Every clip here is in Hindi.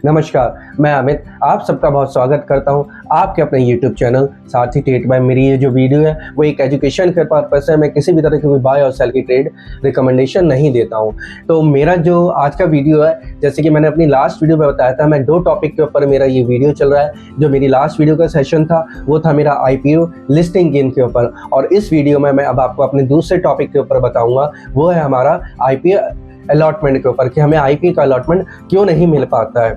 नमस्कार, मैं अमित आप सबका बहुत स्वागत करता हूं आपके अपने YouTube channel Sarathi trade by. मेरी ये जो वीडियो है वो एक एजुकेशन के पर्पस है। मैं किसी भी तरह की कोई बाय और सेल की ट्रेड रिकमेंडेशन नहीं देता हूं। तो मेरा जो आज का वीडियो है, जैसे कि मैंने अपनी लास्ट वीडियो में बताया था, मैं 2 टॉपिक के ऊपर मेरा ये वीडियो चल रहा है। जो मेरी लास्ट वीडियो का सेशन था वो था मेरा IPO लिस्टिंग गेन के ऊपर, और इस वीडियो में मैं अब आपको अपने दूसरे टॉपिक के ऊपर बताऊँगा, वो है हमारा IPO अलॉटमेंट के ऊपर कि हमें IPO का अलॉटमेंट क्यों नहीं मिल पाता है।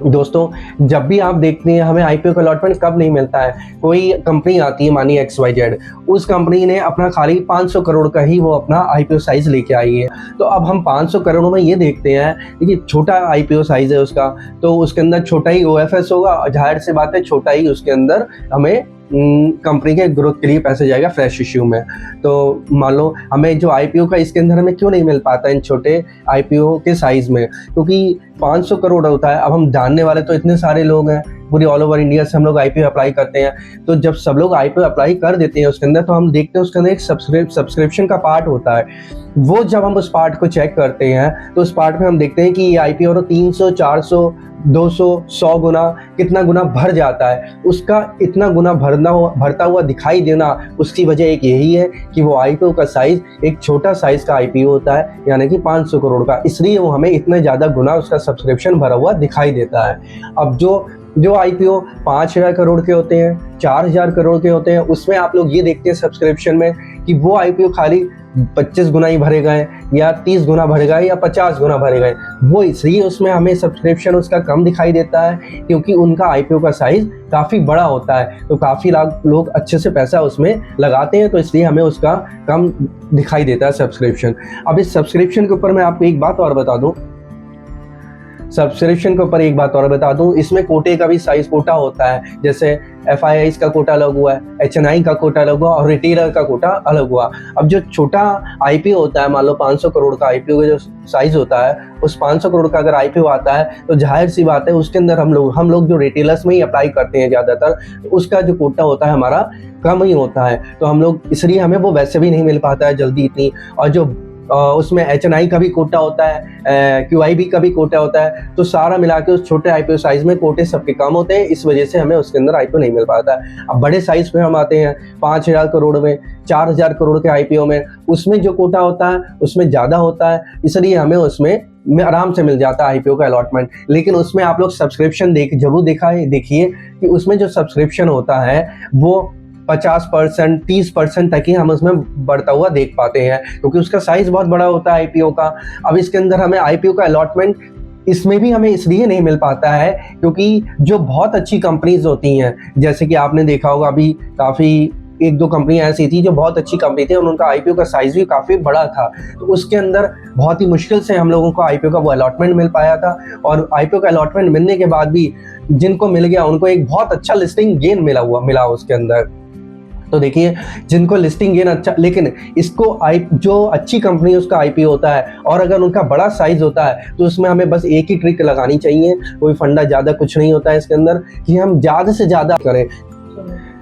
दोस्तों, जब भी आप देखते हैं हमें IPO का अलॉटमेंट कब नहीं मिलता है, कोई कंपनी आती है मानिए XYZ, उस कंपनी ने अपना खाली 500 करोड़ का ही वो अपना IPO साइज लेके आई है। तो अब हम 500 करोड़ में ये देखते हैं, देखिए छोटा IPO साइज है उसका, तो उसके अंदर छोटा ही OFS होगा, जाहिर सी बात है छोटा ही उसके अंदर हमें कंपनी के ग्रोथ के लिए पैसे जाएगा फ्रेश इश्यू में। तो मान लो हमें जो IPO का इसके अंदर हमें क्यों नहीं मिल पाता इन छोटे IPO के साइज़ में, क्योंकि 500 करोड़ होता है। अब हम जानने वाले तो इतने सारे लोग हैं, पूरी ऑल ओवर इंडिया से हम लोग IPO अप्लाई करते हैं। तो जब सब लोग IPO अप्लाई कर देते हैं उसके अंदर, तो हम देखते हैं उसके अंदर एक सब्सक्रिप्शन का पार्ट होता है। वो जब हम उस पार्ट को चेक करते हैं तो उस पार्ट में हम देखते हैं कि ये IPO 300, 400, 200, 100 गुना कितना गुना भर जाता है। उसका इतना गुना भरता हुआ दिखाई देना, उसकी वजह एक यही है कि वो IPO का साइज़ एक छोटा साइज़ का IPO होता है, यानी कि 500 करोड़ का, इसलिए वो हमें इतने ज़्यादा गुना उसका सब्सक्रिप्शन भरा हुआ दिखाई देता है। अब जो IPO 5000 करोड़ के होते हैं, 4000 करोड़ के होते हैं, उसमें आप लोग ये देखते हैं सब्सक्रिप्शन में कि वो IPO खाली 25 गुना ही भरे गए, या 30 गुना भरे गए, या 50 गुना भरे गए। वो इसलिए उसमें हमें सब्सक्रिप्शन उसका कम दिखाई देता है, क्योंकि उनका IPO का साइज़ काफ़ी बड़ा होता है, तो काफ़ी लोग अच्छे से पैसा उसमें लगाते हैं, तो इसलिए हमें उसका कम दिखाई देता है सब्सक्रिप्शन। अब इस सब्सक्रिप्शन के ऊपर मैं आपको एक बात और बता दूं, इसमें कोटे का भी साइज कोटा होता है। जैसे FIIs का कोटा अलग हुआ है, HNI का कोटा अलग हुआ, और रिटेलर का कोटा अलग हुआ। अब जो छोटा IPO होता है, मान लो 500 करोड़ का IPO का जो साइज होता है, उस 500 करोड़ का अगर IPO आता है तो जाहिर सी बात है उसके अंदर हम लोग जो रिटेलर्स में ही अप्लाई करते हैं ज़्यादातर, तो उसका जो कोटा होता है हमारा कम ही होता है। तो हम लोग इसलिए हमें वो वैसे भी नहीं मिल पाता है जल्दी इतनी। और जो उसमें HNI का भी कोटा होता है, QIB का भी कोटा होता है, तो सारा मिला के उस छोटे IPO साइज में कोटे सबके कम होते हैं, इस वजह से हमें उसके अंदर IPO नहीं मिल पाता है। अब बड़े साइज में हम आते हैं 5000 करोड़ में, 4000 करोड़ के IPO में, उसमें जो कोटा होता है उसमें ज़्यादा होता है, इसलिए हमें उसमें आराम से मिल जाता है IPO का अलॉटमेंट। लेकिन उसमें आप लोग सब्सक्रिप्शन जरूर देखिए कि उसमें जो सब्सक्रिप्शन होता है वो 50%, 30% तक ही हम उसमें बढ़ता हुआ देख पाते हैं, क्योंकि उसका साइज बहुत बड़ा होता है IPO का। अब इसके अंदर हमें IPO का अलॉटमेंट इसमें भी हमें इसलिए नहीं मिल पाता है क्योंकि जो बहुत अच्छी कंपनीज होती हैं, जैसे कि आपने देखा होगा अभी काफ़ी 1-2 कंपनियां ऐसी थी जो बहुत अच्छी कंपनी थी और उनका IPO का साइज भी काफ़ी बड़ा था, तो उसके अंदर बहुत ही मुश्किल से हम लोगों को IPO का वो अलॉटमेंट मिल पाया था। और IPO का अलॉटमेंट मिलने के बाद भी जिनको मिल गया उनको एक बहुत अच्छा लिस्टिंग गेन मिला उसके अंदर। तो देखिए, जिनको लिस्टिंग गेन अच्छा, लेकिन इसको जो अच्छी कंपनी है उसका IPO होता है, और अगर उनका बड़ा साइज होता है तो उसमें हमें बस एक ही ट्रिक लगानी चाहिए, कोई फंडा ज़्यादा कुछ नहीं होता है इसके अंदर, कि हम ज़्यादा से ज़्यादा करें।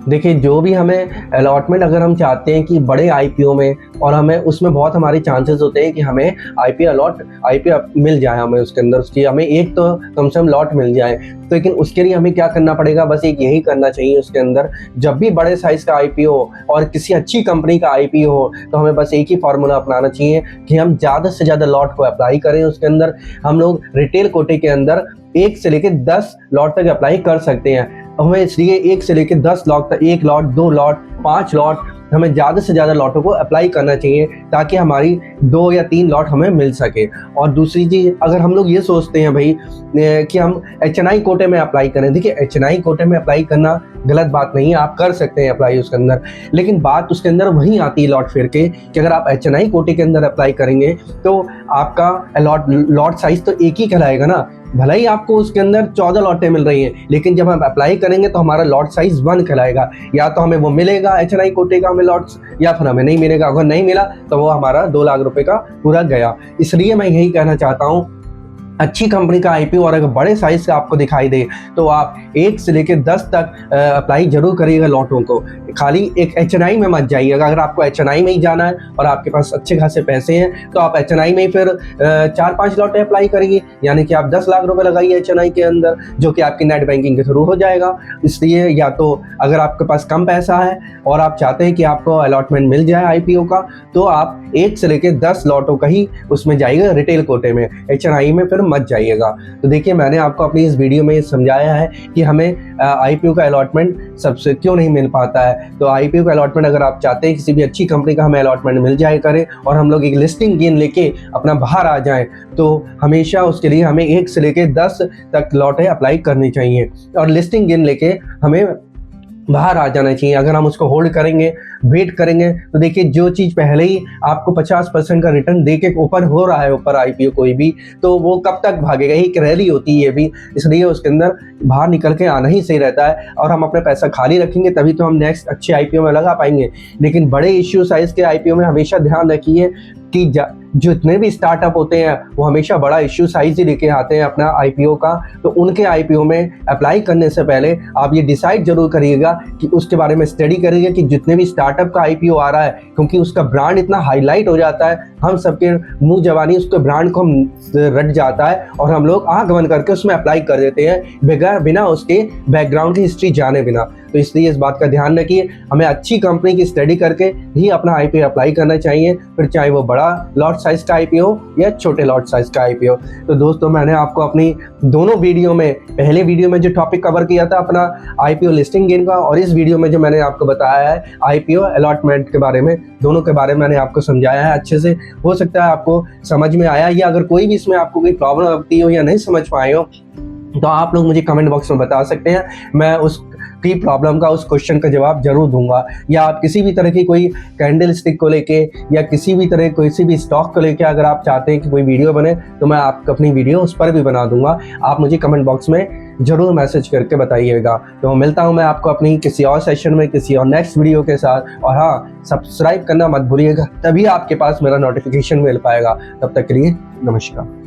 देखिए, जो भी हमें अलॉटमेंट अगर हम चाहते हैं कि बड़े IPO में, और हमें उसमें बहुत हमारे चांसेस होते हैं कि हमें IPO मिल जाए, हमें उसके अंदर उसकी हमें एक तो कम से कम लॉट मिल जाए। तो लेकिन उसके लिए हमें क्या करना पड़ेगा, बस एक यही करना चाहिए उसके अंदर, जब भी बड़े साइज़ का IPO और किसी अच्छी कंपनी का IPO हो, तो हमें बस एक ही फार्मूला अपनाना चाहिए कि हम ज़्यादा से ज़्यादा लॉट को अप्लाई करें। उसके अंदर हम लोग रिटेल कोटे के अंदर 1 से लेकर 10 लॉट तक अप्लाई कर सकते हैं। हमें इसलिए 1 से लेकर 10 लॉट तक, 1 लॉट, 2 लॉट, 5 लॉट, हमें ज़्यादा से ज़्यादा लॉटों को अप्लाई करना चाहिए, ताकि हमारी 2 या 3 लॉट हमें मिल सके। और दूसरी चीज़, अगर हम लोग ये सोचते हैं भाई कि हम HNI कोटे में अप्लाई करें, देखिए HNI कोटे में अप्लाई करना गलत बात नहीं है, आप कर सकते हैं अप्लाई उसके अंदर, लेकिन बात उसके अंदर वहीं आती है लॉट फिर के, कि अगर आप HNI कोटे के अंदर अप्लाई करेंगे तो आपका लॉट साइज तो एक ही कहलाएगा ना। भले ही आपको उसके अंदर 14 लॉटें मिल रही हैं, लेकिन जब हम अप्लाई करेंगे तो हमारा लॉट साइज 1 कहलाएगा। या तो हमें वो मिलेगा HNI कोटे का हमें लॉट्स, या फिर हमें नहीं मिलेगा। अगर नहीं मिला तो वो हमारा 2 लाख रुपए का पूरा गया। इसलिए मैं यही कहना चाहता हूँ अच्छी कंपनी का आईपीओ और अगर बड़े साइज का आपको दिखाई दे तो आप 1 से लेकर 10 तक अप्लाई जरूर करिएगा लॉटों को। खाली एक एचएनआई में मत जाइएगा। अगर आपको एचएनआई में ही जाना है और आपके पास अच्छे खासे पैसे हैं तो आप एचएनआई में ही फिर 4-5 लॉटें अप्लाई करिए, यानी कि आप 10 लाख रुपए लगाइए एचएनआई के अंदर, जो कि आपकी नेट बैंकिंग के थ्रू हो जाएगा। इसलिए या तो अगर आपके पास कम पैसा है और आप चाहते हैं कि आपको अलॉटमेंट मिल जाए आईपीओ का, तो आप 1 से लेकर 10 लॉटों का ही उसमें जाइएगा रिटेल कोटे में, एचएनआई में फिर मत जाइएगा। तो देखिए, मैंने आपको अपनी इस वीडियो में समझाया है कि हमें आईपीओ का अलॉटमेंट सबसे क्यों नहीं मिल पाता है। तो आईपीओ का अलॉटमेंट अगर आप चाहते हैं किसी भी अच्छी कंपनी का हमें अलॉटमेंट मिल जाए करे और हम लोग एक लिस्टिंग गेन लेके अपना बाहर आ जाएं, तो हमेशा उसके लिए हमें 1 से लेके 10 तक लॉटें अप्लाई करनी चाहिए और लिस्टिंग गेन लेके हमें बाहर आ जाना चाहिए। अगर हम उसको होल्ड करेंगे, वेट करेंगे, तो देखिए जो चीज़ पहले ही आपको 50% का रिटर्न दे के ऊपर हो रहा है, ऊपर आईपीओ कोई भी, तो वो कब तक भागेगा। एक रैली होती है ये भी, इसलिए उसके अंदर बाहर निकल के आना ही सही रहता है और हम अपना पैसा खाली रखेंगे तभी तो हम नेक्स्ट अच्छे आईपीओ में लगा पाएंगे। लेकिन बड़े इश्यू साइज के आईपीओ में हमेशा ध्यान रखिए कि जितने भी स्टार्टअप होते हैं वो हमेशा बड़ा इश्यू साइज ही लेके आते हैं अपना आईपीओ का। तो उनके आईपीओ में अप्लाई करने से पहले आप ये डिसाइड जरूर करिएगा कि उसके बारे में स्टडी करिएगा कि जितने भी स्टार्टअप का आईपीओ आ रहा है, क्योंकि उसका ब्रांड इतना हाईलाइट हो जाता है, हम सबके मुंह जबानी उसके ब्रांड को रट जाता है और हम लोग आंख बंद करके उसमें अप्लाई कर देते हैं बिना उसके बैकग्राउंड की हिस्ट्री जाने बिना। तो इसलिए इस बात का ध्यान रखिए, हमें अच्छी कंपनी की स्टडी करके ही अपना आईपीओ अप्लाई करना चाहिए, फिर चाहे वो बड़ा लॉट साइज का आईपीओ या छोटे लॉट साइज का आईपीओ। तो दोस्तों, मैंने आपको अपनी दोनों वीडियो में, पहले वीडियो में जो टॉपिक कवर किया था अपना आईपीओ लिस्टिंग गेन का, और इस वीडियो में जो मैंने आपको बताया है आईपीओ अलॉटमेंट के बारे में, दोनों के बारे में मैंने आपको समझाया है अच्छे से। हो सकता है आपको समझ में आया, या अगर कोई भी इसमें आपको कोई प्रॉब्लम लगती हो या नहीं समझ पाए हो तो आप लोग मुझे कमेंट बॉक्स में बता सकते हैं, मैं उस की प्रॉब्लम का, उस क्वेश्चन का जवाब जरूर दूंगा। या आप किसी भी तरह की कोई कैंडल स्टिक को लेके या किसी भी तरह किसी भी स्टॉक को लेके अगर आप चाहते हैं कि कोई वीडियो बने तो मैं आपको अपनी वीडियो उस पर भी बना दूंगा। आप मुझे कमेंट बॉक्स में जरूर मैसेज करके बताइएगा। तो मिलता हूं मैं आपको अपनी किसी और सेशन में किसी और नेक्स्ट वीडियो के साथ। और हाँ, सब्सक्राइब करना मत भूलिएगा, तभी आपके पास मेरा नोटिफिकेशन मिल पाएगा। तब तक के लिए नमस्कार।